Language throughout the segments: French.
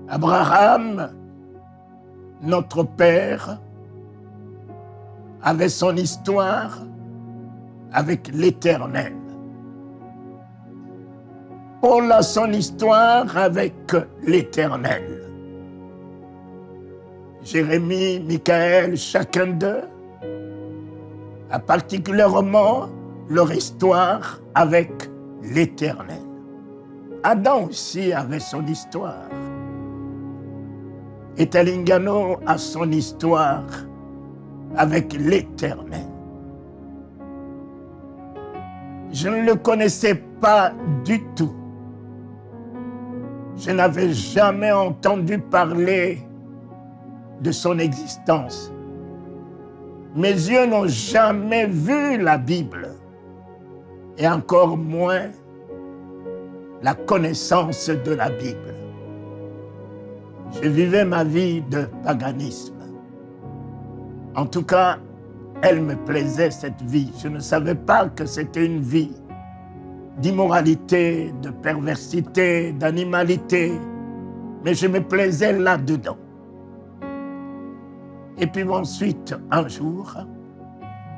Abraham, notre père, avait son histoire avec l'Éternel. Paul a son histoire avec l'Éternel. Jérémie, Michaël, chacun d'eux a particulièrement leur histoire avec l'Éternel. Adam aussi avait son histoire. Et Talingano a son histoire avec l'Éternel. Je ne le connaissais pas du tout. Je n'avais jamais entendu parler de son existence. Mes yeux n'ont jamais vu la Bible, et encore moins la connaissance de la Bible. Je vivais ma vie de paganisme. En tout cas, elle me plaisait, cette vie. Je ne savais pas que c'était une vie d'immoralité, de perversité, d'animalité, mais je me plaisais là-dedans. Et puis ensuite, un jour,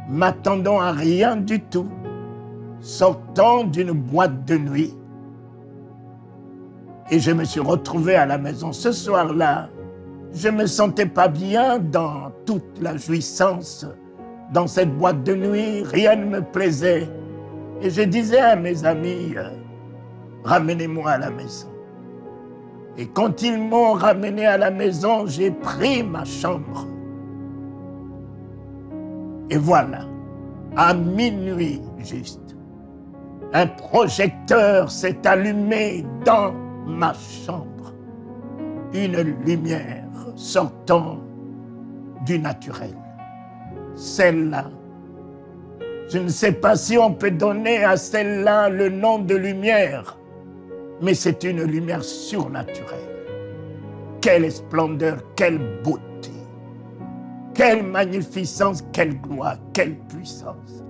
m'attendant à rien du tout, sortant d'une boîte de nuit, et je me suis retrouvé à la maison. Ce soir-là, je ne me sentais pas bien dans toute la jouissance, dans cette boîte de nuit, rien ne me plaisait. Et je disais à mes amis, ramenez-moi à la maison. Et quand ils m'ont ramené à la maison, j'ai pris ma chambre. Et voilà, à minuit juste, un projecteur s'est allumé dans ma chambre. Une lumière sortant du naturel. Celle-là, je ne sais pas si on peut donner à celle-là le nom de lumière, mais c'est une lumière surnaturelle. Quelle splendeur, quelle beauté. Quelle magnificence, quelle gloire, quelle puissance.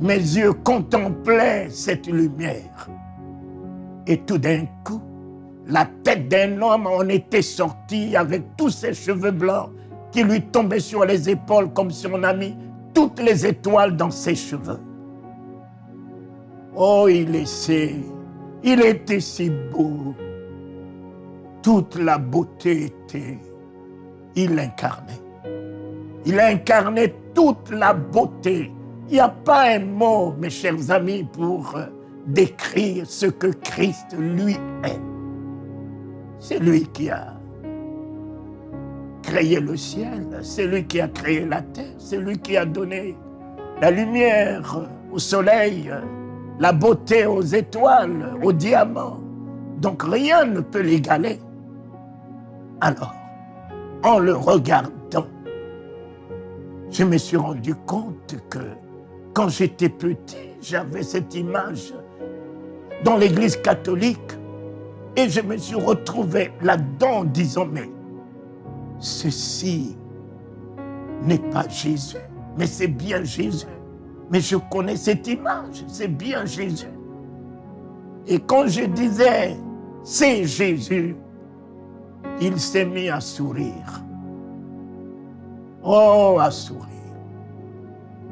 Mes yeux contemplaient cette lumière. Et tout d'un coup, la tête d'un homme en était sortie avec tous ses cheveux blancs qui lui tombaient sur les épaules comme si on a mis toutes les étoiles dans ses cheveux. Oh, il était si beau. Toute la beauté était... Il l'incarnait. Il incarnait toute la beauté. Il n'y a pas un mot, mes chers amis, pour décrire ce que Christ, lui, est. C'est lui qui a créé le ciel, c'est lui qui a créé la terre, c'est lui qui a donné la lumière au soleil, la beauté aux étoiles, aux diamants. Donc rien ne peut l'égaler. Alors, en le regardant, je me suis rendu compte que quand j'étais petit, j'avais cette image dans l'église catholique et je me suis retrouvé là-dedans en disant, mais ceci n'est pas Jésus, mais c'est bien Jésus. Mais je connais cette image, c'est bien Jésus. Et quand je disais, c'est Jésus, il s'est mis à sourire. Oh, à sourire.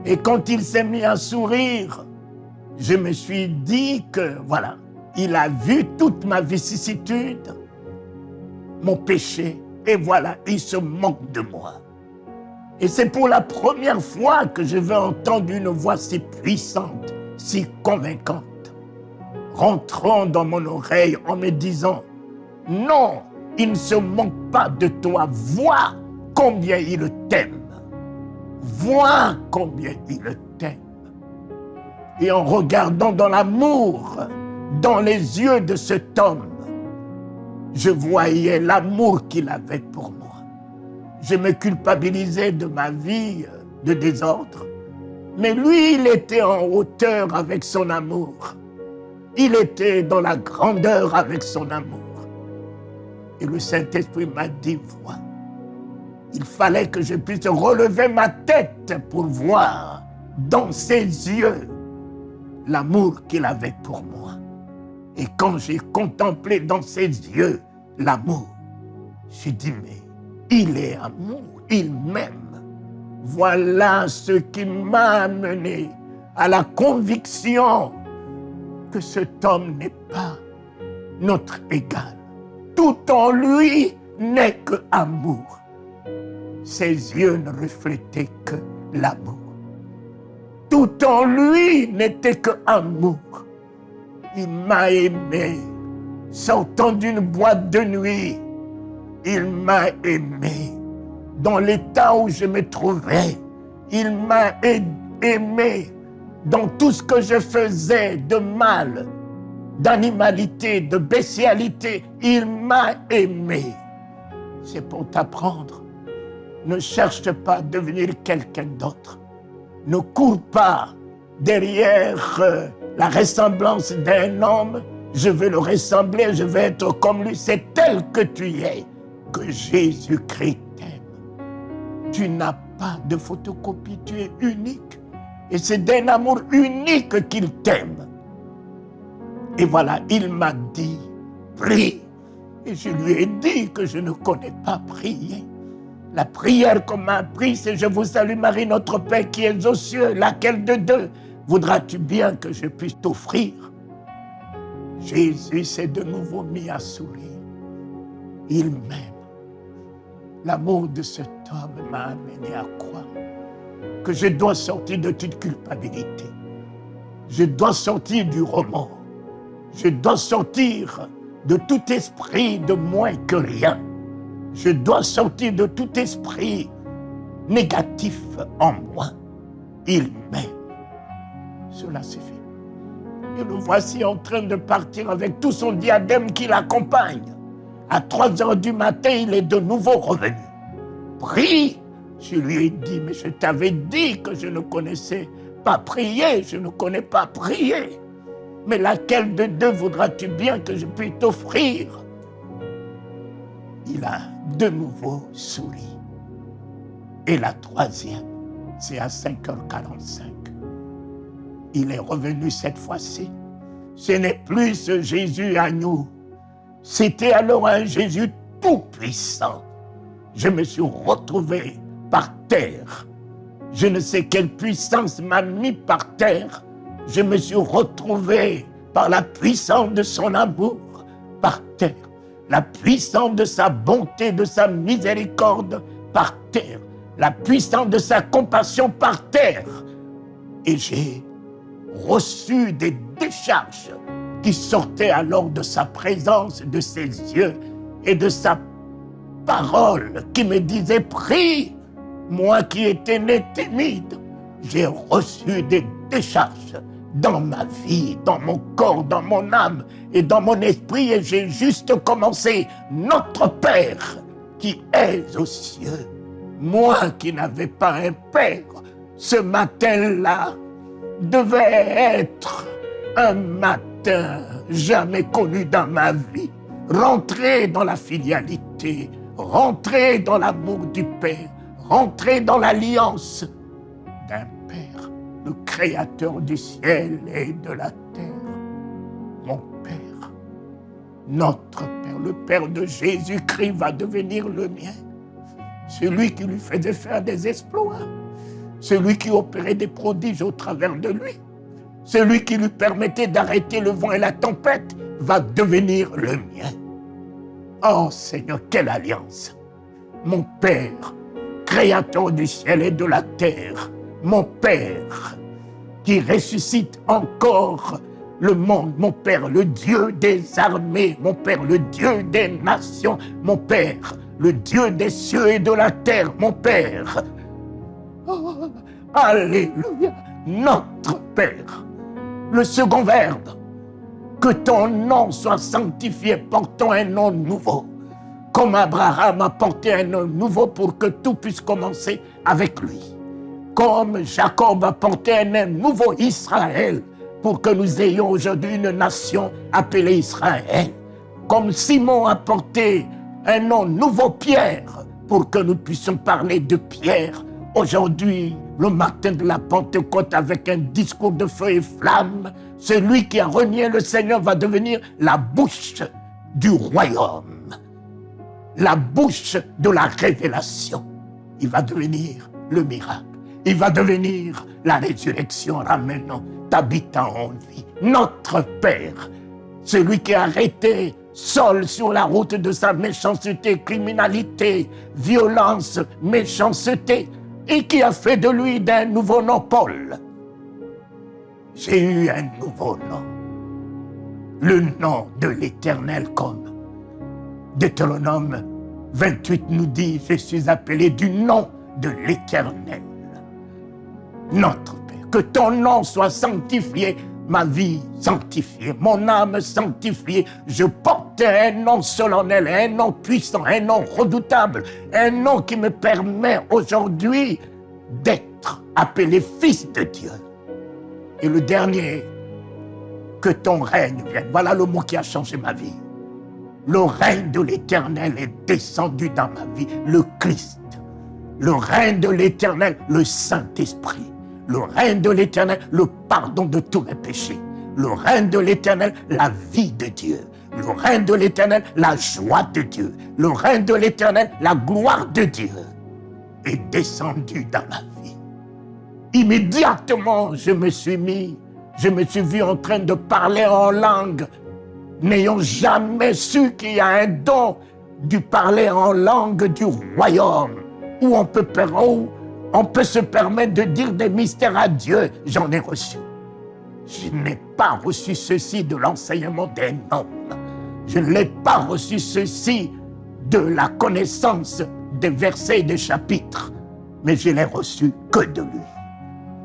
Et quand il s'est mis à sourire, je me suis dit que, voilà, il a vu toute ma vicissitude, mon péché, et voilà, il se moque de moi. Et c'est pour la première fois que je vais entendre une voix si puissante, si convaincante, rentrant dans mon oreille en me disant, non, il ne se moque pas de toi, vois combien il t'aime. Vois combien il t'aime. Et en regardant dans l'amour, dans les yeux de cet homme, je voyais l'amour qu'il avait pour moi. Je me culpabilisais de ma vie de désordre, mais lui, il était en hauteur avec son amour. Il était dans la grandeur avec son amour. Et le Saint-Esprit m'a dit, vois, il fallait que je puisse relever ma tête pour voir dans ses yeux l'amour qu'il avait pour moi. Et quand j'ai contemplé dans ses yeux l'amour. J'ai dit, mais il est amour, il m'aime. Voilà ce qui m'a amené à la conviction que cet homme n'est pas notre égal. Tout en lui n'est que amour. Ses yeux ne reflétaient que l'amour. Tout en lui n'était que amour. Il m'a aimé. Sortant d'une boîte de nuit, il m'a aimé. Dans l'état où je me trouvais, il m'a aimé. Dans tout ce que je faisais de mal, d'animalité, de bestialité, il m'a aimé. C'est pour t'apprendre. Ne cherche pas à devenir quelqu'un d'autre. Ne cours pas derrière la ressemblance d'un homme. Je veux le ressembler, je veux être comme lui. C'est tel que tu es que Jésus-Christ t'aime. Tu n'as pas de photocopie, tu es unique. Et c'est d'un amour unique qu'il t'aime. Et voilà, il m'a dit, prie. Et je lui ai dit que je ne connais pas prier. La prière qu'on m'a appris, c'est « Je vous salue Marie, notre Père qui es aux cieux, laquelle de deux voudras-tu bien que je puisse t'offrir ?» Jésus s'est de nouveau mis à sourire. Il m'aime. L'amour de cet homme m'a amené à croire que je dois sortir de toute culpabilité. Je dois sortir du remords. Je dois sortir de tout esprit de moins que rien. Je dois sortir de tout esprit négatif en moi. Il m'aime. Cela suffit. Et le voici en train de partir avec tout son diadème qui l'accompagne. À 3 heures du matin, il est de nouveau revenu. Prie. Je lui ai dit, mais je t'avais dit que je ne connaissais pas prier. Je ne connais pas prier. Mais laquelle de deux voudras-tu bien que je puisse t'offrir? Il a de nouveau souri. Et la troisième, c'est à 5h45. Il est revenu cette fois-ci. Ce n'est plus ce Jésus à nous. C'était alors un Jésus tout-puissant. Je me suis retrouvé par terre. Je ne sais quelle puissance m'a mis par terre. Je me suis retrouvé par la puissance de son amour par terre. La puissance de sa bonté, de sa miséricorde par terre. La puissance de sa compassion par terre. Et j'ai reçu des décharges qui sortaient alors de sa présence, de ses yeux et de sa parole qui me disait « Prie !» Moi qui étais né timide, j'ai reçu des décharges dans ma vie, dans mon corps, dans mon âme et dans mon esprit, et j'ai juste commencé « Notre Père qui es aux cieux ». Moi qui n'avais pas un Père, ce matin-là devait être un matin jamais connu dans ma vie. Rentrer dans la filialité, rentrer dans l'amour du Père, rentrer dans l'alliance d'un Père, le Créateur du ciel et de la terre. Mon Père, notre Père, le Père de Jésus-Christ va devenir le mien. Celui qui lui faisait faire des exploits, celui qui opérait des prodiges au travers de lui, celui qui lui permettait d'arrêter le vent et la tempête, va devenir le mien. Oh Seigneur, quelle alliance! Mon Père, Créateur du ciel et de la terre, mon Père, qui ressuscite encore le monde, mon Père, le Dieu des armées, mon Père, le Dieu des nations, mon Père, le Dieu des cieux et de la terre, mon Père. Oh, alléluia, notre Père, le second verbe, que ton nom soit sanctifié, portant un nom nouveau, comme Abraham a porté un nom nouveau pour que tout puisse commencer avec lui, comme Jacob a porté un nom nouveau, Israël, pour que nous ayons aujourd'hui une nation appelée Israël, comme Simon a porté un nom nouveau, Pierre, pour que nous puissions parler de Pierre aujourd'hui, le matin de la Pentecôte, avec un discours de feu et flamme. Celui qui a renié le Seigneur va devenir la bouche du royaume. la bouche de la révélation. Il va devenir le miracle. Il va devenir la résurrection ramenant t'habitant en vie. Notre Père, celui qui a arrêté Saul sur la route de sa méchanceté, criminalité, violence, méchanceté, et qui a fait de lui d'un nouveau nom Paul. J'ai eu un nouveau nom, le nom de l'Éternel, comme Deutéronome 28 nous dit, je suis appelé du nom de l'Éternel. Notre Père, que ton nom soit sanctifié, ma vie sanctifiée, mon âme sanctifiée. Je porte un nom solennel, un nom puissant, un nom redoutable, un nom qui me permet aujourd'hui d'être appelé fils de Dieu. Et le dernier, que ton règne vienne. Voilà le mot qui a changé ma vie. Le règne de l'Éternel est descendu dans ma vie, le Christ. Le règne de l'Éternel, le Saint-Esprit. Le règne de l'Éternel, le pardon de tous mes péchés. Le règne de l'Éternel, la vie de Dieu. Le règne de l'Éternel, la joie de Dieu. Le règne de l'Éternel, la gloire de Dieu est descendu dans ma vie. Immédiatement, je me suis vu en train de parler en langue, n'ayant jamais su qu'il y a un don du parler en langue du royaume, où on peut se permettre de dire des mystères à Dieu. J'en ai reçu. Je n'ai pas reçu ceci de l'enseignement d'un homme. Je ne l'ai pas reçu ceci de la connaissance des versets et des chapitres, mais je l'ai reçu que de lui.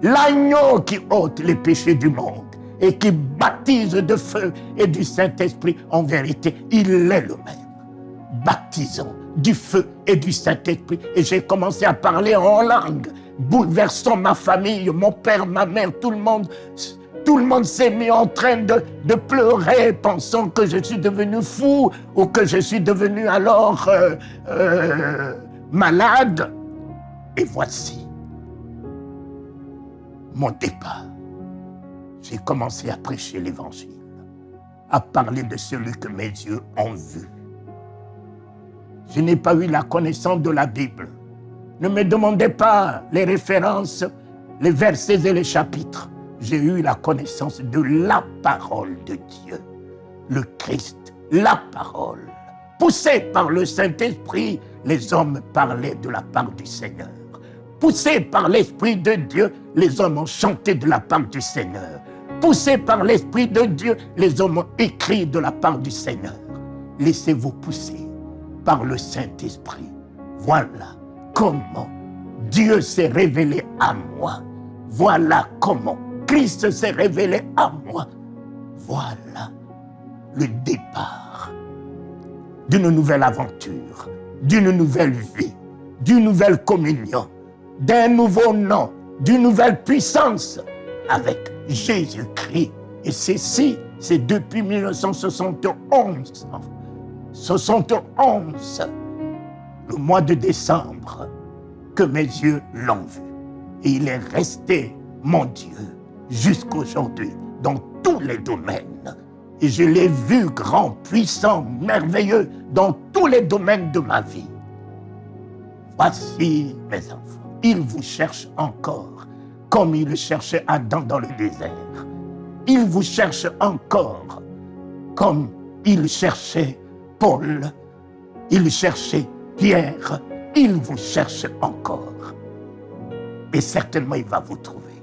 L'agneau qui ôte les péchés du monde et qui baptise de feu et du Saint-Esprit, en vérité, il est le même. Baptisons du feu et du Saint-Esprit. Et j'ai commencé à parler en langue, bouleversant ma famille, mon père, ma mère, tout le monde s'est mis en train de pleurer, pensant que je suis devenu fou ou que je suis devenu alors malade. Et voici mon départ. J'ai commencé à prêcher l'Évangile, à parler de celui que mes yeux ont vu. Je n'ai pas eu la connaissance de la Bible. Ne me demandez pas les références, les versets et les chapitres. J'ai eu la connaissance de la parole de Dieu, le Christ, la parole. Poussés par le Saint-Esprit, les hommes parlaient de la part du Seigneur. Poussés par l'Esprit de Dieu, les hommes ont chanté de la part du Seigneur. Poussés par l'Esprit de Dieu, les hommes ont écrit de la part du Seigneur. Laissez-vous pousser par le Saint-Esprit. Voilà comment Dieu s'est révélé à moi. Voilà comment Christ s'est révélé à moi. Voilà le départ d'une nouvelle aventure, d'une nouvelle vie, d'une nouvelle communion, d'un nouveau nom, d'une nouvelle puissance avec Jésus-Christ. Et ceci, c'est depuis 1971. 71, le mois de décembre, que mes yeux l'ont vu. Et il est resté, mon Dieu, jusqu'aujourd'hui, dans tous les domaines. Et je l'ai vu grand, puissant, merveilleux, dans tous les domaines de ma vie. Voici, mes enfants, il vous cherche encore, comme il cherchait Adam dans le désert. Il vous cherche encore, comme il cherchait Paul, il cherchait Pierre, il vous cherche encore. Et certainement, il va vous trouver.